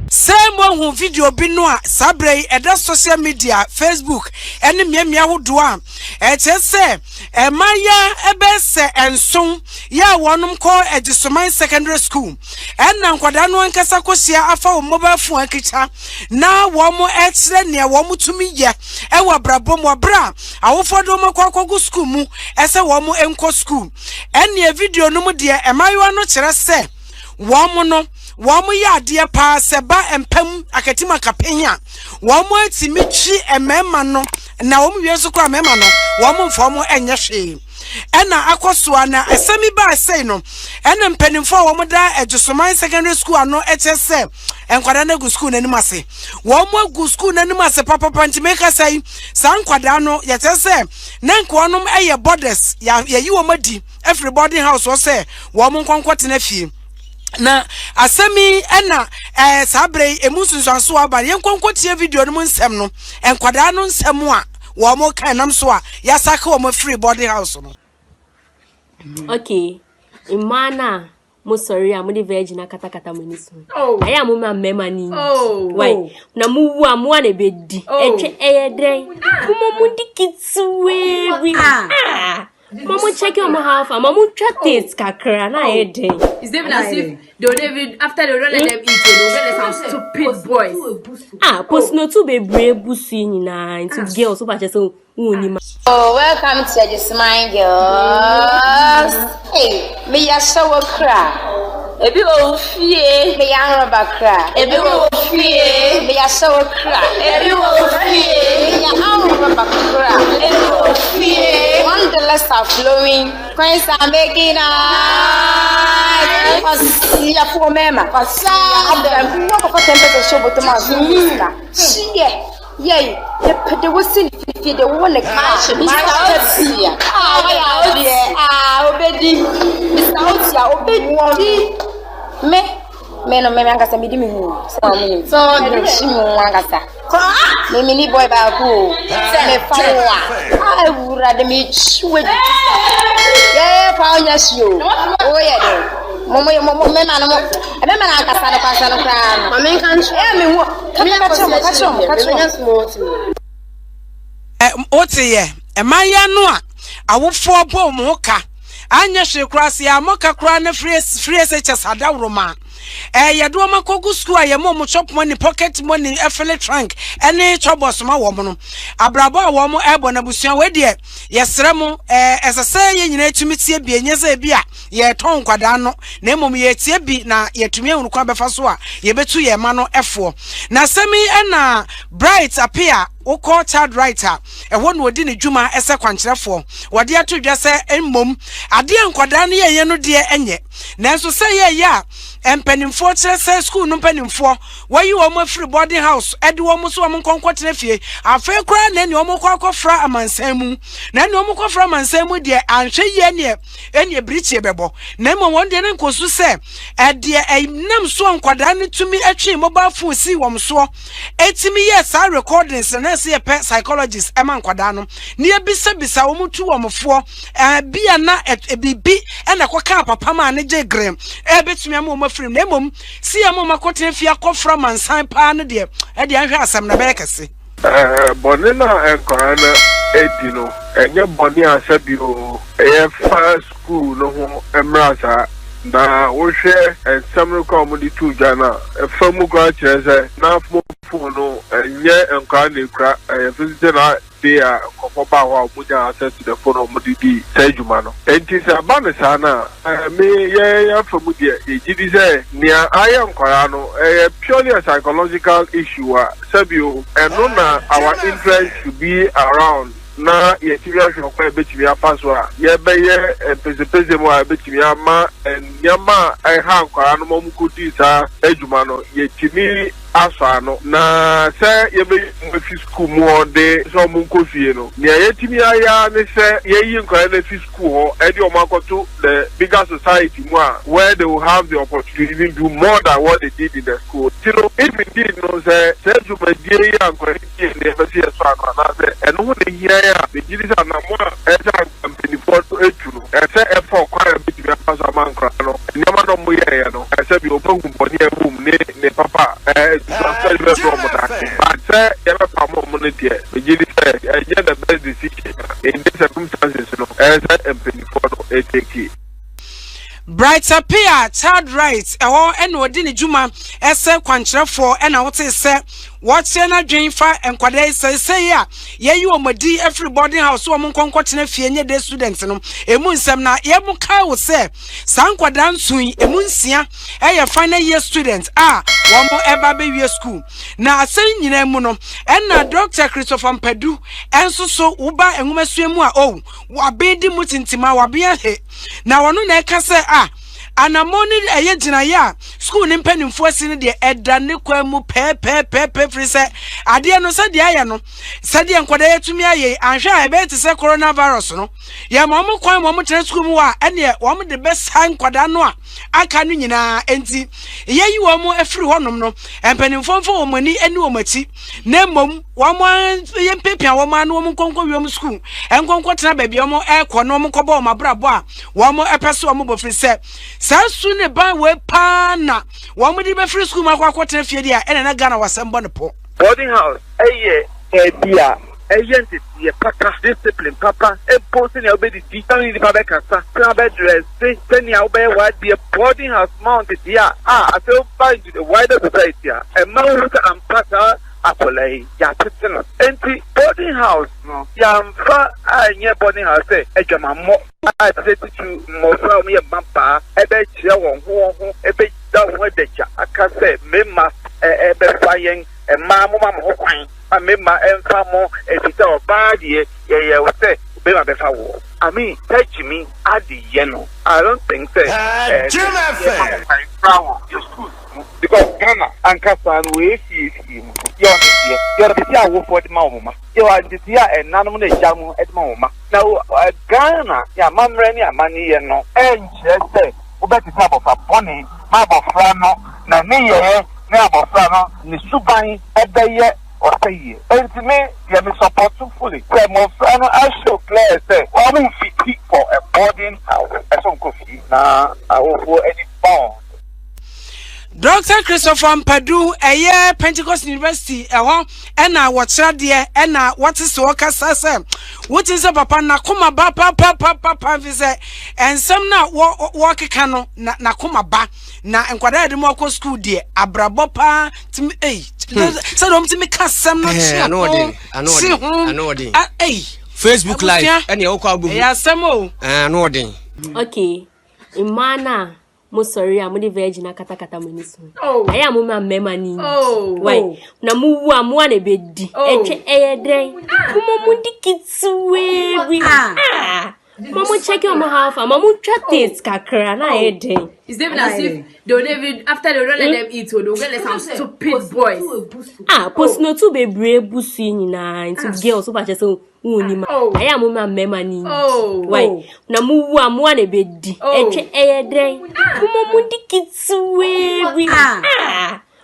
Same one video bi no a sabre eda social media Facebook ene miamia hodo a chese emaya ebese enson ya wonum ko Ejisoman Secondary School enna nkwada no ankasa kosia afa wo mobile phone akicha na wo mo ekire ne wo mo tumi ye ewa brabom wo bra awofodo mo kwakogu school mu ese wo mo enko school enne video no mu de emayo no kire se wo mo no Wamu ya dia pa seba empem akatima kapenya wamu atimichi emema no na wamu yesu kwa emema no wamu mfomo enye hwe ena akosua na asemi ba sei no ena mpanimfo wamu da Ejisoman Secondary School ano HSE enkwada na gu school nanim ase wamu gu school nanim ase papa ntimeka sei san kwada no yetese na nkwonum eye borders ya yi womadi everybody house wo se wamu nkonkwote na fie na asemi ena sabre emusunsanso aba yenkonkotie video no nsem no enkwada no nsem a wo mo kan nam so a yasaka wo mo free body house no. Okay, imana mo sorry am the virgin katakata maniso aya mo ma mema ni why na mu wu am wa na bedi etwe eyedren mo mu dikitwe wi Mama check your half, Mama chat this kakra na ede. Is them as if they after they don't let them eat, they don't let some stupid boys. Post no to be brave busi nyina into girls so patch so unima. Oh, welcome to Ejisoman girls. Hey, me ya shower cry. Ebi wo fie, me ya rubber cry. Ebi wo fie, me ya shower cry. Ebi wo fie, me ya rubber cry. Ebi wo fie. When the lights are flowing, coins are making us. Ya for mema. Abdul, no ko temperature show but ma zuka. Shie. Yay, the wasn't the one like me no me angasa me di me hu so me shi mu angasa me mini boy ba ku me fawa awura de me chwe pa onya shio o ye de mo me na no mo e me na angasa no kwasa no kra no me kan e me hu ka ote ye emaya no a awofo bo mo ka anya hwe krase amoka kra na free SHS adawroma yedo makogu school ayemo chop money pocket money efele trunk ene chobos ma wo no abrabo a wo mo ebo na busua we de yesre mo esese ye nyina tumitie bi enyese bi a ye ton kwada no na emom ye tie bi na ye tumi ehunu kwa befa so a ye betu ye ma no efo na semi ena bright appear Oko child writer ehwo no odi ne dwuma ese kwankyerefo wode atodwa se emmom ade enkwada ne ye no de enye nanso se ye ya empanimfo kyerese school no mpanimfo wayi wo mo free boarding house ede wo mo so wo nkonkotena fie afa kra na ne wo mo kwakofra amansamu na ne wo mo kwafra amansamu de anhwe ye ne enye brichie bebo na mo won de ne nkosu se ede nam so nkwada ne tumi atwe mobile phone si wo so etimi yes our recordings na se pe psychologist eman kwada no ne ebisa wo mutu wo mfo bia na bibi na kwaka papa ma ne je grem betumi am wo frame na mom si am makoten fia kofra mansan pa ne de anhwe asem na be kese bonena enkorana edino enye boni asabio fa school no ho emrasa na wo hwe ensam ko amudi tu jana famu ko akirese na phone no enye enkorana ekra visitor na they are kofoba ho muja access to the phone amudi di sejuma no enti se abane sana me ye famu de ejidi se nia ayan kwara no purely a psychological issue sabio eno na our interest should be around na ye tiya hwe kwa betimi afaso a ye be ye pezepeze mo a betimi ama nyama ha kwara no mo kudi sa ejuma no ye timi asano na say ye be fi school mo de so mo nkofie no ne yetimi aya ne say ye yi nkwa na fi school ho e de o makoto the bigger society mo where they will have the opportunity to even do more than what they did in the school. You know, if indeed no say to be dey nkwa in the embassy so na say and who dey here the gidis na mo e say company for to etuno e say e for kwa e be pass am nkwa no nyama no mo ye no e say bi obahu boni e boom ne papa but say ever pamo money there the gidis the best decision in these circumstances no e say company for to take Bright appear child rights eho ena odi ne juma ese kwankyerefo ena wote se wote na dwenfa enkwada se ya yeyi omodi every boarding house wo monkonkotena fie nye de students no emu nsem na ye mu kai wo se sankwada nsun emu nsia eye final year students wo mo eba be wie school na asen nyina mu no ena Dr. Christopher Mpadu enso so wo ba enwumasue mu wo abedi mutintima wo bia he na wono na eka se anamoni eye gina ya school ni mpanimfo asini de eda ne kwamu pe free se ade no se de aya no se de enkwada yetumi aye anhwa e be te se coronavirus no ya mo kwan mo tena school mu a ene wo de best enkwada no aka no nyina enti yeyi wo mo afiri honom no mpanimfo mfo wo mani eni wo machi na mom wo mo ye pepia wo ma no wo konko wiom school enkonko tena ba bia mo ekọ no mo kobo mo abrabo a wo mo epese wo mo bo free se Sasu ne ba we pa na wo mo di be free school makwa kwotena fie dia ene na Ghana wasembo ne po boarding house dia agent ye papa discipline papa e posting e obedi di tani di papa kasa papa dress tani e obey what the boarding house mounted here I feel fine to the wider society e ma wo ka ampata akolai ya titino enti boarding house no ya mfa anye boarding house e dwama mo I said to mo from ye mapa e be kire won ho e be da ho deja aka say me ma e be fayen e ma mo ho kwan a me ma enfa mo e ti o ba die ye we say be ma be fa wo I mean touch me adi ye no I don't think say because Ghana and Kasan we see you're the wo for the mama you are the tia and none of the jamu at mama now Ghana ya mamreni amani ye no enche we better have of a pony ma bo frano na me ye na bo frano ni suban ebeye or say and to me you me support fully say mo frano I show clear say we will fit for a boarding house as on coffee na I will for any bond. Dr. Christopher Mpadu eye Pentecost University eho ena wochra de ena what is worker sase what is papa na koma ba papa vise ensem na wo keka no na koma ba na enkwada de mo ko school de abrabo pa tim so dom tim kasem no chi anodin Facebook live ene wo kwa abubu ya samo anodin okay imana mo sorry am the virgin akata maniso aya mo ma mema ni why na mo wu amu na bedi etwe eyedren mo dikitwe wi Mama check your half, Mama taste kakra na eden. It's even as if they'll never after they don't let them eat, they'll get some stupid boys. Post no to be brave busi nyina into girls so much so unima. I am mama mema ni. Why? Na mu wu amu na bedi. Etwe eyedren. Mama dikitwe wi.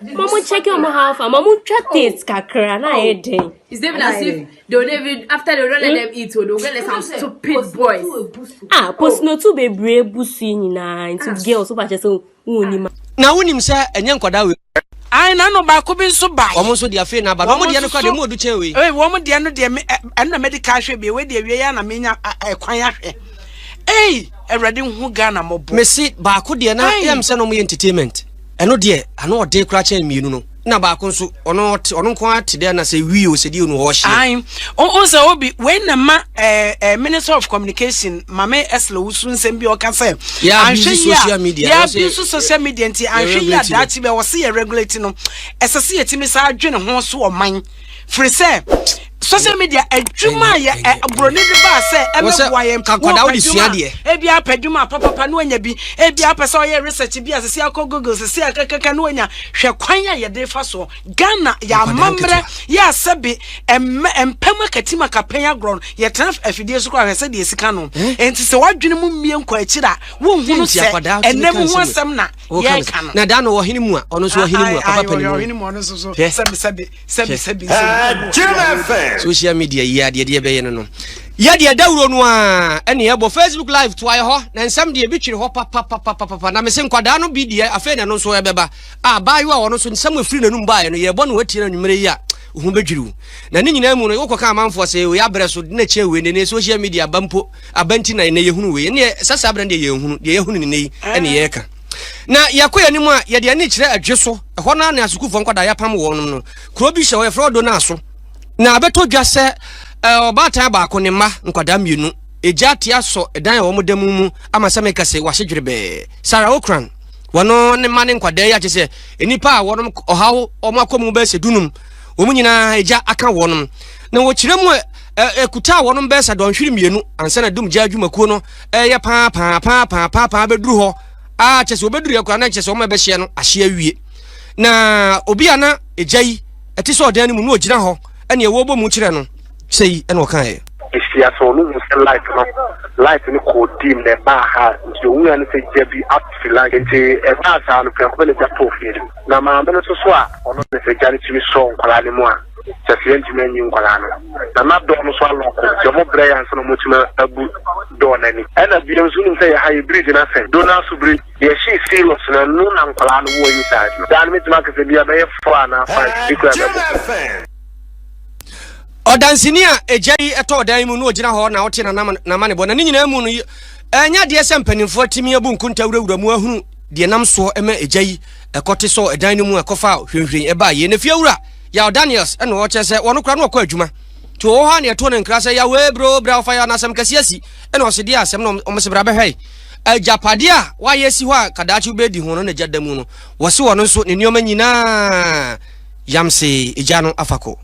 Mama check your half, Mama taste kakra na eden. It's even as if they'll never after they don't let them eat, they'll get some stupid boys. Post no to be brave busi nyina into girls so much so unima. Na unim say enye nkwada we ai na no ba ko bi nso ba omo so dia fe na ba omo dia no kwa de mu odu che we wo mo dia no de na medical hwe be we de wie ya na menya kwan ahwe erade hu Ghana mobo me si ba ko de na yam se no mo entertainment eno de ano ode kra che mienu no na ba ko nso ono nko ate de na se wi o se di no ho hye ai on se obi when na ma Minister of Communication mame Eslo Wusun sem bi o ka se anhwe social media ya bi social media nti anhwe ya dati be wo se regulate no esese yetimi sa adwene ho so o man free say social media adwuma ya broni de ba se emeboa yem kankwada wo de sua de ebi apadwuma papa no anya bi ebi apese o ye research bi asese akọ Google sese akakaka no anya hwe kwan ya de fa so Ghana ya mamre ya sebe empema katima kapenya gron ye tena afidie so kwa hwese de sika no enti se wadwene mu mie nkwa akira wo hunu se enem ho asem na ye ka no na da no wo hene mu a ono so wo hene mu a papa pani wo hene mu ono so sebe social media ya de be ye no ya de dawuro no a ene ye bo Facebook live to aye ho na nsam de bi twire ho papa na me se nkwada no bi de afa na no so ye beba a bayo a wono so nsam afiri nanum baye no ye bo no watie na nwumere yi a hu bedwiru na ni nyina mu no wokọ ka amanfo se we abre so na che we ne social media bampo abanti na ye hunu we ne sasa abre de ye hunu ne ne ene ye ka na yakoya ni mu a ye de ani kire adwe so ho na na asukufo nkwada ya pam wo no kro bi hye wo ye frodo na so na abeto dwa se obata ba ko ne ma nkwada mienu eja tia so edan wo modamu mu amasame kase wahedwere be Sarah Okran wono ne ma ne nkwada ya kese enipa a wono ohawo omakomu be se dunum wo nyina eja aka wono na wo kire mu ekuta wono be se donhwiri mienu ansa na dum ja adwumakuo no ye pa beduru ho a kese obeduru yakwa na kese o ma be hye no ahye awie na obi ana ejai eti so odan ni mu no ogina ho ene wo bo mu kire no sei ene okan e isia so no life ni ko team ne ba ha so wuya ni se jebi up fila nti e ba sa no pe ko le japo fi na ma be no so a ono ne se jani timi so nkwala ni mu a se fienti menyi nkwala no na na do no so alo ko je mo brand so no mo tima abu do na ni ena bi dem so ni se hybrid na se do na so bri ye shi serious na no na nkwala no wo yi sa dan mi tima ka se bia be fa na fa ikura be odansinia ejai eto odan mu no ogina ho na wote na mane bo na nyina mu no enya de sempanimfo timi abu nkunta wurawura mu ahunu de nam so ema ejai ekote so edan no mu ekofa hwenhwen eba ye na fiawura ya Daniels eno wo chese wono kra no akọ adwuma to wo ha ne eto ne nkra se ya we bro bra fa ya na asem kasiasi eno se de asem no omse bra be hwai ajapade a wa yesi ho a kadachi be di ho no na jadamu no wo se wono so ne nioma nyina yamse ejano afako